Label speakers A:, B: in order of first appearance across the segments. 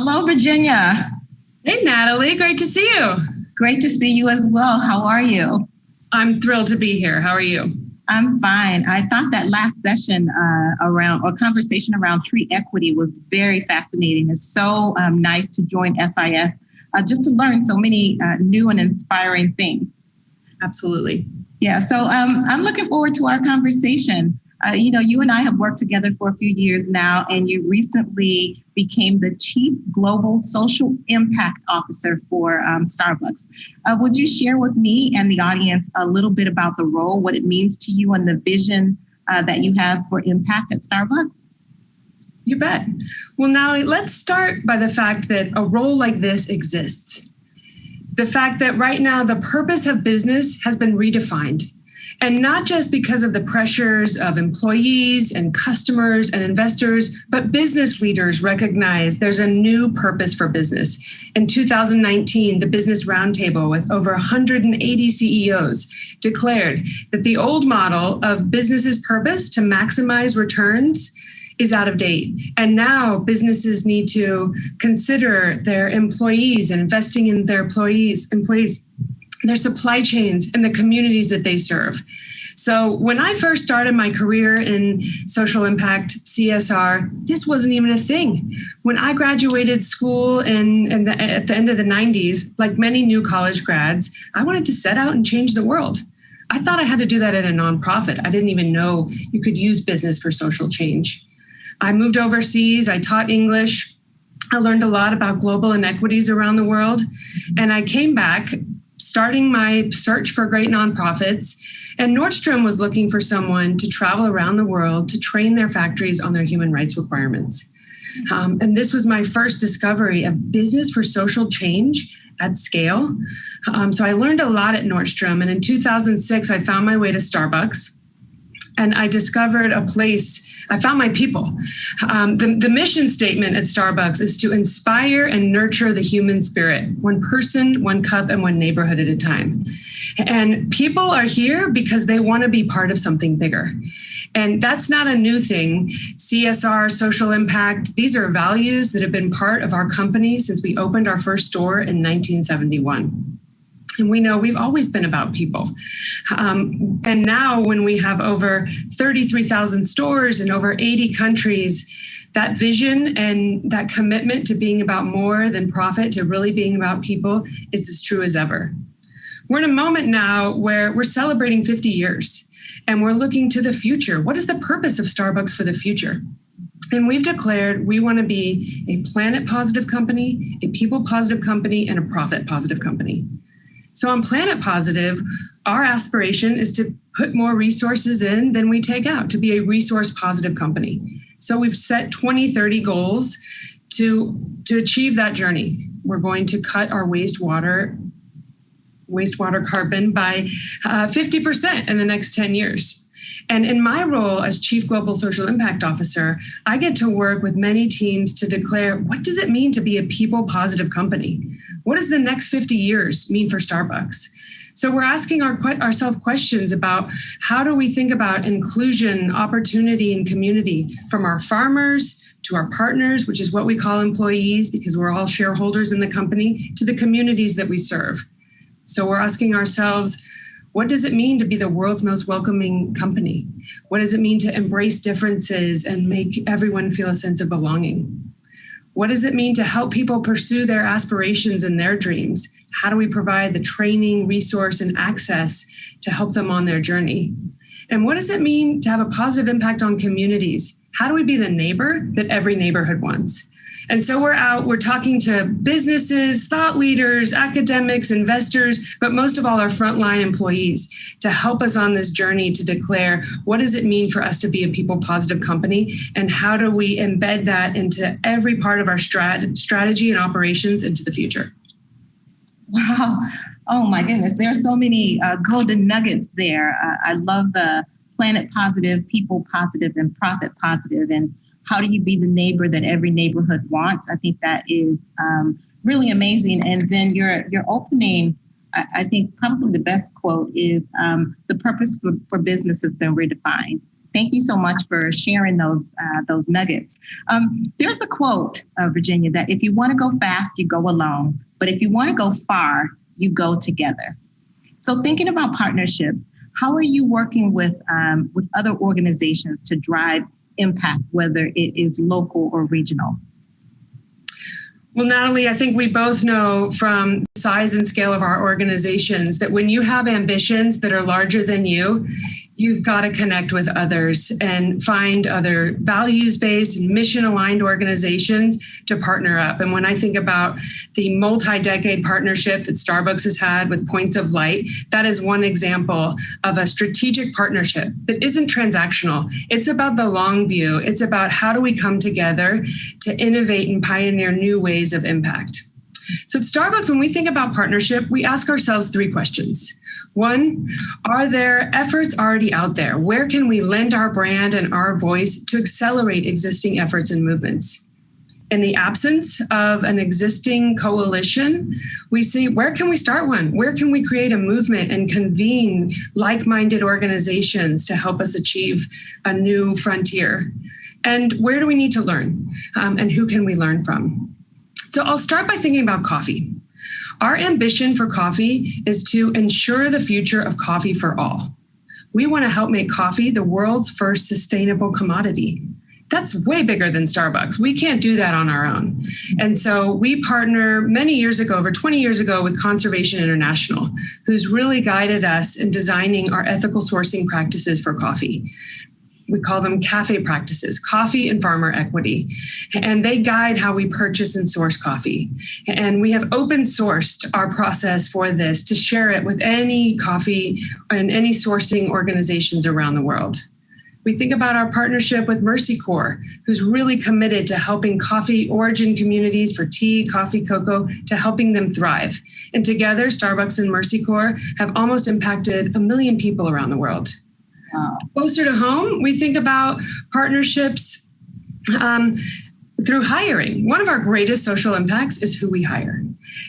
A: Hello, Virginia.
B: Hey, Natalie. Great to see you.
A: Great to see you as well. How are you?
B: I'm thrilled to be here. How are you?
A: I'm fine. I thought that last session conversation around tree equity was very fascinating. It's so nice to join SIS just to learn so many new and inspiring things.
B: Absolutely.
A: Yeah, so I'm looking forward to our conversation. You and I have worked together for a few years now, and you recently became the Chief Global Social Impact Officer for Starbucks. Would you share with me and the audience a little bit about the role, what it means to you, and the vision that you have for impact at Starbucks?
B: You bet. Well, Natalie, let's start by the fact that a role like this exists. The fact that right now the purpose of business has been redefined. And not just because of the pressures of employees and customers and investors, but business leaders recognize there's a new purpose for business. In 2019, the Business Roundtable, with over 180 CEOs, declared that the old model of business's purpose to maximize returns is out of date. And now businesses need to consider their employees and investing in their employees, their supply chains, and the communities that they serve. So when I first started my career in social impact, CSR, this wasn't even a thing. When I graduated school at the end of the 90s, like many new college grads, I wanted to set out and change the world. I thought I had to do that at a nonprofit. I didn't even know you could use business for social change. I moved overseas, I taught English, I learned a lot about global inequities around the world, and I came back starting my search for great nonprofits, and Nordstrom was looking for someone to travel around the world to train their factories on their human rights requirements. And this was my first discovery of business for social change at scale. So I learned a lot at Nordstrom, and in 2006, I found my way to Starbucks, and I discovered a place. I found my people. The mission statement at Starbucks is to inspire and nurture the human spirit, one person, one cup, and one neighborhood at a time. And people are here because they want to be part of something bigger. And that's not a new thing. CSR, social impact, these are values that have been part of our company since we opened our first store in 1971. And we know we've always been about people. And now when we have over 33,000 stores in over 80 countries, that vision and that commitment to being about more than profit, to really being about people, is as true as ever. We're in a moment now where we're celebrating 50 years and we're looking to the future. What is the purpose of Starbucks for the future? And we've declared we want to be a planet positive company, a people positive company, and a profit positive company. So on Planet Positive, our aspiration is to put more resources in than we take out, to be a resource positive company. So we've set 2030 goals to achieve that journey. We're going to cut our wastewater carbon by 50% in the next 10 years. And in my role as Chief Global Social Impact Officer, I get to work with many teams to declare, what does it mean to be a people positive company? What does the next 50 years mean for Starbucks? So we're asking ourselves questions about how do we think about inclusion, opportunity, and community, from our farmers to our partners, which is what we call employees because we're all shareholders in the company, to the communities that we serve. So we're asking ourselves, what does it mean to be the world's most welcoming company? What does it mean to embrace differences and make everyone feel a sense of belonging? What does it mean to help people pursue their aspirations and their dreams? How do we provide the training, resource, and access to help them on their journey? And what does it mean to have a positive impact on communities? How do we be the neighbor that every neighborhood wants? And so we're talking to businesses, thought leaders, academics, investors, but most of all our frontline employees to help us on this journey to declare what does it mean for us to be a people positive company, and how do we embed that into every part of our strategy and operations into the future.
A: Wow. Oh my goodness. There are so many golden nuggets there. I love the planet positive, people positive, and profit positive. And how do you be the neighbor that every neighborhood wants? I think that is really amazing. And then your opening, I think probably the best quote is the purpose for business has been redefined. Thank you so much for sharing those nuggets. There's a quote, Virginia, that if you want to go fast, you go alone. But if you want to go far, you go together. So thinking about partnerships, how are you working with other organizations to drive impact, whether it is local or regional?
B: Well, Natalye, I think we both know from the size and scale of our organizations that when you have ambitions that are larger than you, you've got to connect with others and find other values-based and mission-aligned organizations to partner up. And when I think about the multi-decade partnership that Starbucks has had with Points of Light, that is one example of a strategic partnership that isn't transactional. It's about the long view. It's about how do we come together to innovate and pioneer new ways of impact. So at Starbucks, when we think about partnership, we ask ourselves 3 questions. 1, are there efforts already out there? Where can we lend our brand and our voice to accelerate existing efforts and movements? In the absence of an existing coalition, we see where can we start one? Where can we create a movement and convene like-minded organizations to help us achieve a new frontier? And where do we need to learn? And who can we learn from? So I'll start by thinking about coffee. Our ambition for coffee is to ensure the future of coffee for all. We want to help make coffee the world's first sustainable commodity. That's way bigger than Starbucks. We can't do that on our own. And so we partner many years ago, over 20 years ago, with Conservation International, who's really guided us in designing our ethical sourcing practices for coffee. We call them CAFE practices, coffee and farmer equity. And they guide how we purchase and source coffee. And we have open sourced our process for this to share it with any coffee and any sourcing organizations around the world. We think about our partnership with Mercy Corps, who's really committed to helping coffee origin communities for tea, coffee, cocoa, to helping them thrive. And together, Starbucks and Mercy Corps have almost impacted 1 million people around the world. Closer to home, we think about partnerships through hiring. One of our greatest social impacts is who we hire.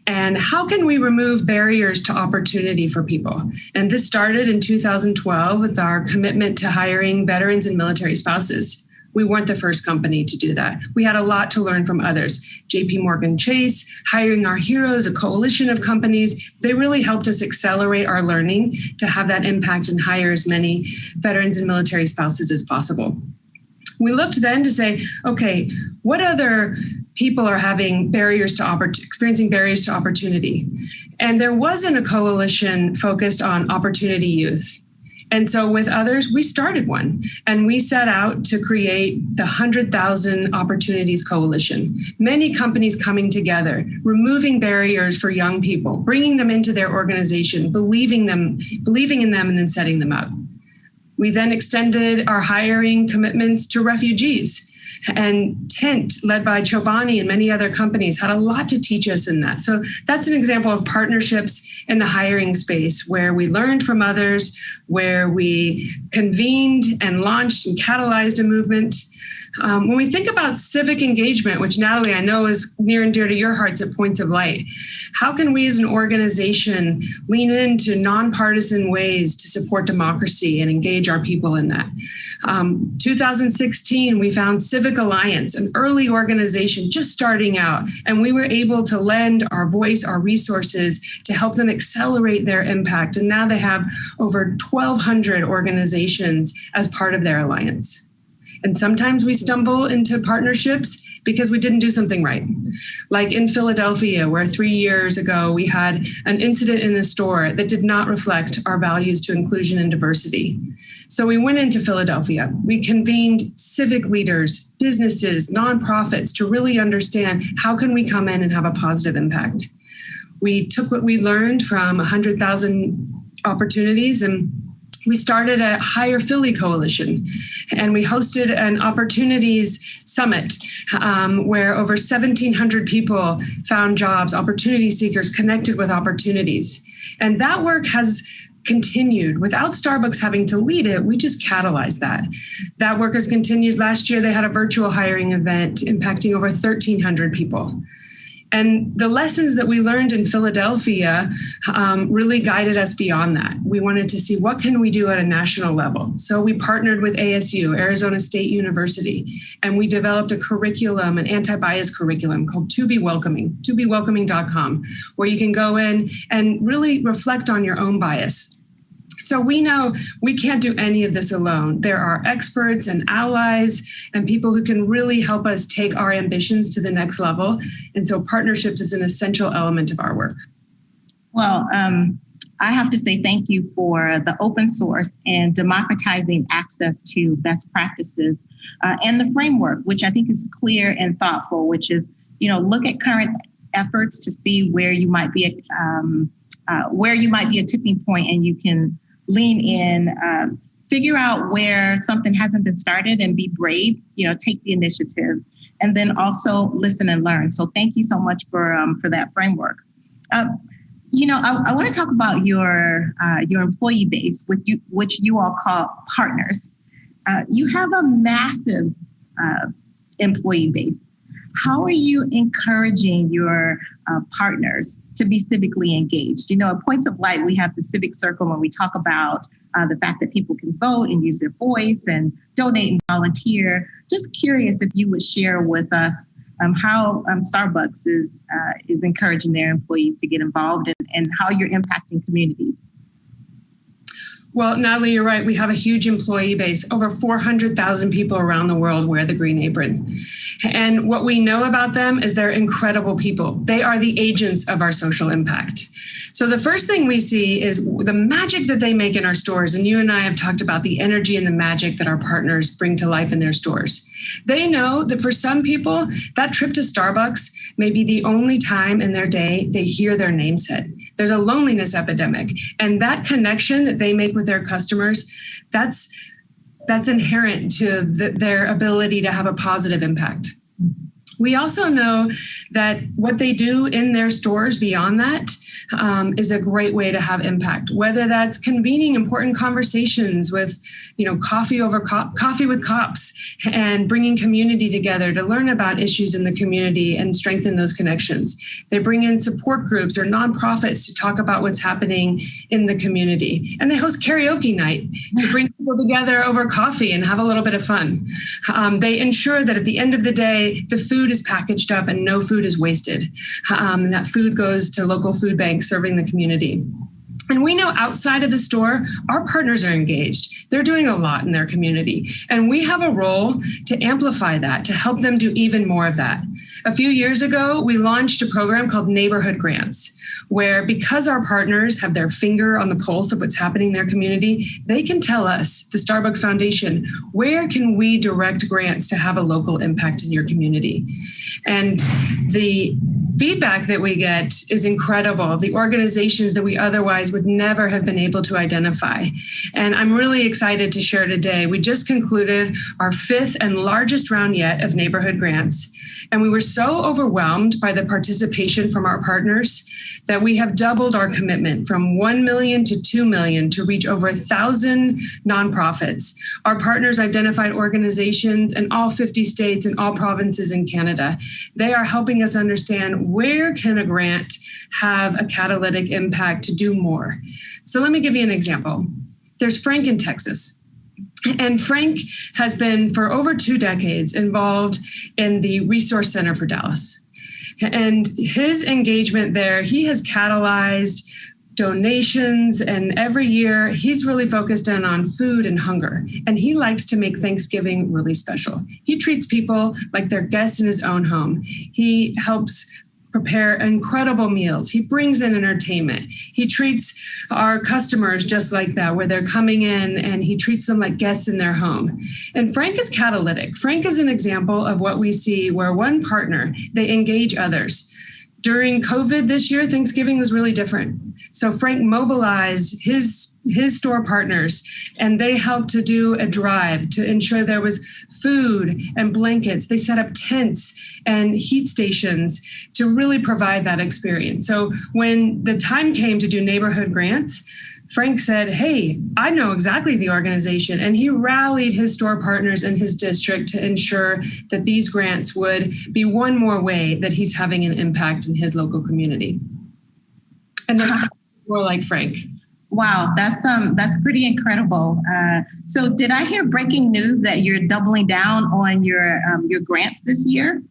B: And how can we remove barriers to opportunity for people? And this started in 2012 with our commitment to hiring veterans and military spouses. We weren't the first company to do that. We had a lot to learn from others. JP Morgan Chase, Hiring Our Heroes, a coalition of companies, they really helped us accelerate our learning to have that impact and hire as many veterans and military spouses as possible. We looked then to say, okay, what other people are having experiencing barriers to opportunity? And there wasn't a coalition focused on opportunity youth. And so with others, we started one, and we set out to create the 100,000 Opportunities Coalition. Many companies coming together, removing barriers for young people, bringing them into their organization, believing in them, and then setting them up. We then extended our hiring commitments to refugees. And Tent, led by Chobani and many other companies, had a lot to teach us in that. So that's an example of partnerships in the hiring space where we learned from others, where we convened and launched and catalyzed a movement. When we think about civic engagement, which Natalye, I know is near and dear to your hearts at Points of Light, how can we as an organization lean into nonpartisan ways to support democracy and engage our people in that? 2016, we found Civic Alliance, an early organization just starting out, and we were able to lend our voice, our resources to help them accelerate their impact. And now they have over 1,200 organizations as part of their alliance. And sometimes we stumble into partnerships because we didn't do something right. Like in Philadelphia, where 3 years ago we had an incident in a store that did not reflect our values to inclusion and diversity. So we went into Philadelphia. We convened civic leaders, businesses, nonprofits to really understand how can we come in and have a positive impact. We took what we learned from 100,000 opportunities and we started a Hire Philly Coalition, and we hosted an opportunities summit where over 1,700 people found jobs, opportunity seekers connected with opportunities. And that work has continued without Starbucks having to lead it. We just catalyzed that. That work has continued. Last year, they had a virtual hiring event impacting over 1,300 people. And the lessons that we learned in Philadelphia really guided us beyond that. We wanted to see what can we do at a national level. So we partnered with ASU, Arizona State University, and we developed a curriculum, an anti-bias curriculum called To Be Welcoming, tobewelcoming.com, where you can go in and really reflect on your own bias. So we know we can't do any of this alone. There are experts and allies and people who can really help us take our ambitions to the next level. And so partnerships is an essential element of our work.
A: Well, I have to say thank you for the open source and democratizing access to best practices and the framework, which I think is clear and thoughtful, which is, look at current efforts to see where you might be a tipping point, and you can lean in, figure out where something hasn't been started and be brave, take the initiative, and then also listen and learn. So thank you so much for that framework. I want to talk about your employee base, which you all call partners. You have a massive employee base. How are you encouraging your partners to be civically engaged? At Points of Light, we have the civic circle when we talk about the fact that people can vote and use their voice and donate and volunteer. Just curious if you would share with us how Starbucks is encouraging their employees to get involved and how you're impacting communities.
B: Well, Natalye, you're right. We have a huge employee base. Over 400,000 people around the world wear the green apron. And what we know about them is they're incredible people. They are the agents of our social impact. So the first thing we see is the magic that they make in our stores. And you and I have talked about the energy and the magic that our partners bring to life in their stores. They know that for some people, that trip to Starbucks may be the only time in their day they hear their name said. There's a loneliness epidemic. And that connection that they make with their customers, that's inherent to their ability to have a positive impact. We also know that what they do in their stores beyond that is a great way to have impact, whether that's convening important conversations with, coffee with cops and bringing community together to learn about issues in the community and strengthen those connections. They bring in support groups or nonprofits to talk about what's happening in the community. And they host karaoke night to bring people together over coffee and have a little bit of fun. They ensure that at the end of the day, the food is packaged up and no food is wasted. And that food goes to local food banks serving the community. And we know outside of the store, our partners are engaged. They're doing a lot in their community. And we have a role to amplify that, to help them do even more of that. A few years ago, we launched a program called Neighborhood Grants, where because our partners have their finger on the pulse of what's happening in their community, they can tell us, the Starbucks Foundation, where can we direct grants to have a local impact in your community? And the feedback that we get is incredible. The organizations that we otherwise would never have been able to identify. And I'm really excited to share today. We just concluded our 5th and largest round yet of neighborhood grants. And we were so overwhelmed by the participation from our partners that we have doubled our commitment from 1 million to 2 million to reach over 1,000 nonprofits. Our partners identified organizations in all 50 states and all provinces in Canada. They are helping us understand where can a grant have a catalytic impact to do more. So let me give you an example. There's Frank in Texas. And Frank has been for over 2 decades involved in the Resource Center for Dallas. And his engagement there, he has catalyzed donations, and every year he's really focused in on food and hunger. And he likes to make Thanksgiving really special. He treats people like they're guests in his own home. He helps prepare incredible meals. He brings in entertainment. He treats our customers just like that, where they're coming in and he treats them like guests in their home. And Frank is catalytic. Frank is an example of what we see where one partner, they engage others. During COVID this year, Thanksgiving was really different. So Frank mobilized his store partners, and they helped to do a drive to ensure there was food and blankets. They set up tents and heat stations to really provide that experience. So when the time came to do neighborhood grants, Frank said, hey, I know exactly the organization. And he rallied his store partners in his district to ensure that these grants would be one more way that he's having an impact in his local community. And there's more like Frank.
A: Wow, that's pretty incredible. So did I hear breaking news that you're doubling down on your grants this year?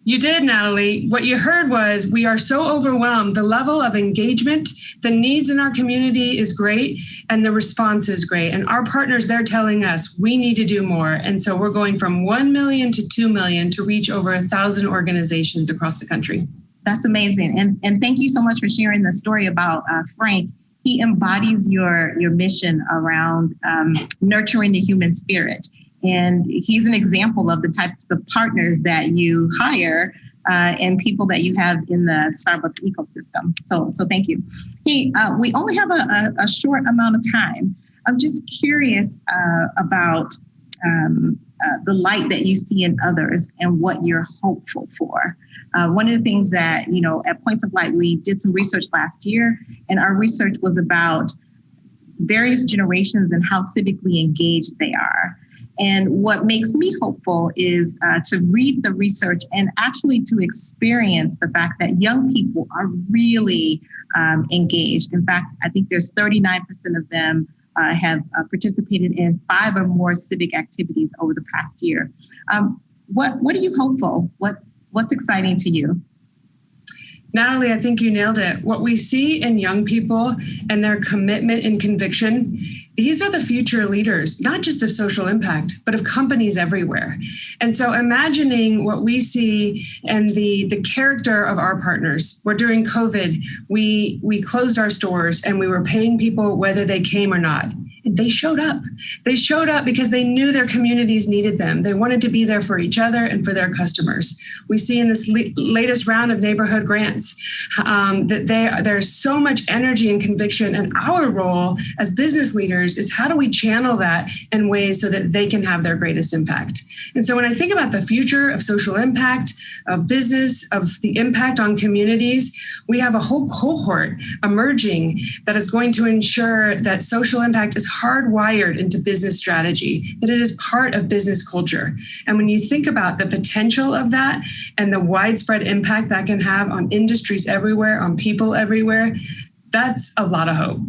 B: You did, Natalie. What you heard was we are so overwhelmed. The level of engagement, the needs in our community is great, and the response is great. And our partners, they're telling us we need to do more. And so we're going from 1 million to 2 million to reach over 1,000 organizations across the country.
A: That's amazing. And thank you so much for sharing the story about Frank. He embodies your mission around nurturing the human spirit. And he's an example of the types of partners that you hire and people that you have in the Starbucks ecosystem. So thank you. Hey, we only have a short amount of time. I'm just curious about the light that you see in others and what you're hopeful for. One of the things that, at Points of Light, we did some research last year, and our research was about various generations and how civically engaged they are. And what makes me hopeful is to read the research and actually to experience the fact that young people are really engaged. In fact, I think there's 39% of them have participated in 5 or more civic activities over the past year. What are you hopeful? What's exciting to you?
B: Natalie, I think you nailed it. What we see in young people and their commitment and conviction, these are the future leaders, not just of social impact, but of companies everywhere. And so imagining what we see and the character of our partners, where during COVID, we closed our stores and we were paying people whether they came or not. And they showed up. They showed up because they knew their communities needed them. They wanted to be there for each other and for their customers. We see in this latest round of neighborhood grants that there's so much energy and conviction. And our role as business leaders is how do we channel that in ways so that they can have their greatest impact. And so when I think about the future of social impact, of business, of the impact on communities, we have a whole cohort emerging that is going to ensure that social impact is hardwired into business strategy, that it is part of business culture. And when you think about the potential of that and the widespread impact that can have on industries everywhere, on people everywhere, that's a lot of hope.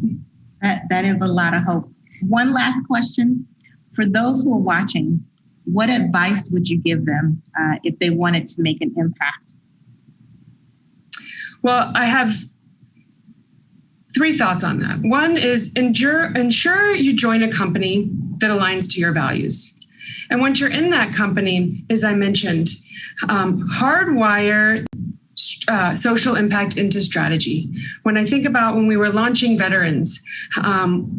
A: That is a lot of hope. One last question. For those who are watching, what advice would you give them if they wanted to make an impact?
B: Well, I have 3 thoughts on that. One is ensure you join a company that aligns to your values. And once you're in that company, as I mentioned, hardwire social impact into strategy. When I think about when we were launching veterans,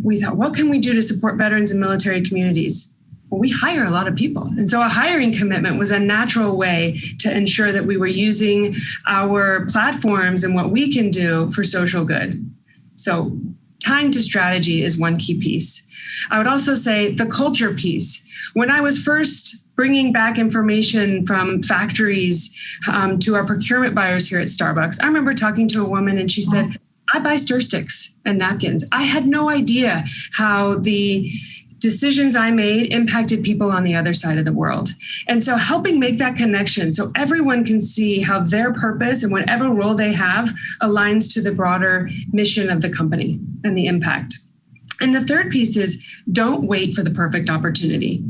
B: we thought, what can we do to support veterans and military communities? Well, we hire a lot of people. And so a hiring commitment was a natural way to ensure that we were using our platforms and what we can do for social good. So tying to strategy is one key piece. I would also say the culture piece. When I was first bringing back information from factories to our procurement buyers here at Starbucks, I remember talking to a woman and she said, I buy stir sticks and napkins. I had no idea how the decisions I made impacted people on the other side of the world. And so helping make that connection so everyone can see how their purpose and whatever role they have aligns to the broader mission of the company and the impact. And the third piece is don't wait for the perfect opportunity.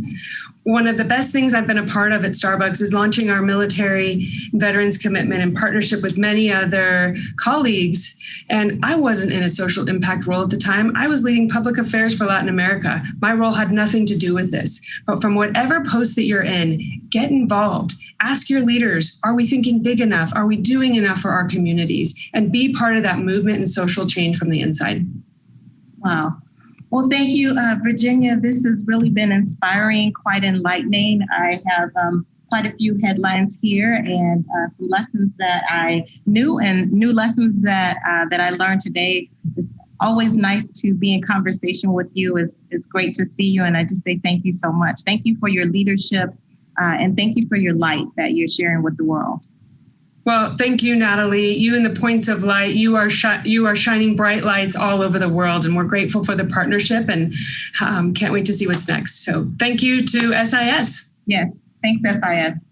B: One of the best things I've been a part of at Starbucks is launching our military veterans commitment in partnership with many other colleagues. And I wasn't in a social impact role at the time. I was leading public affairs for Latin America. My role had nothing to do with this. But from whatever post that you're in, get involved. Ask your leaders, are we thinking big enough? Are we doing enough for our communities? And be part of that movement and social change from the inside.
A: Wow. Well, thank you, Virginia. This has really been inspiring, quite enlightening. I have quite a few headlines here and some lessons that I knew and new lessons that I learned today. It's always nice to be in conversation with you. It's great to see you. And I just say thank you so much. Thank you for your leadership and thank you for your light that you're sharing with the world.
B: Well, thank you, Natalye. You and the Points of Light, you are shining bright lights all over the world, and we're grateful for the partnership and can't wait to see what's next. So thank you to SIS.
A: Yes, thanks, SIS.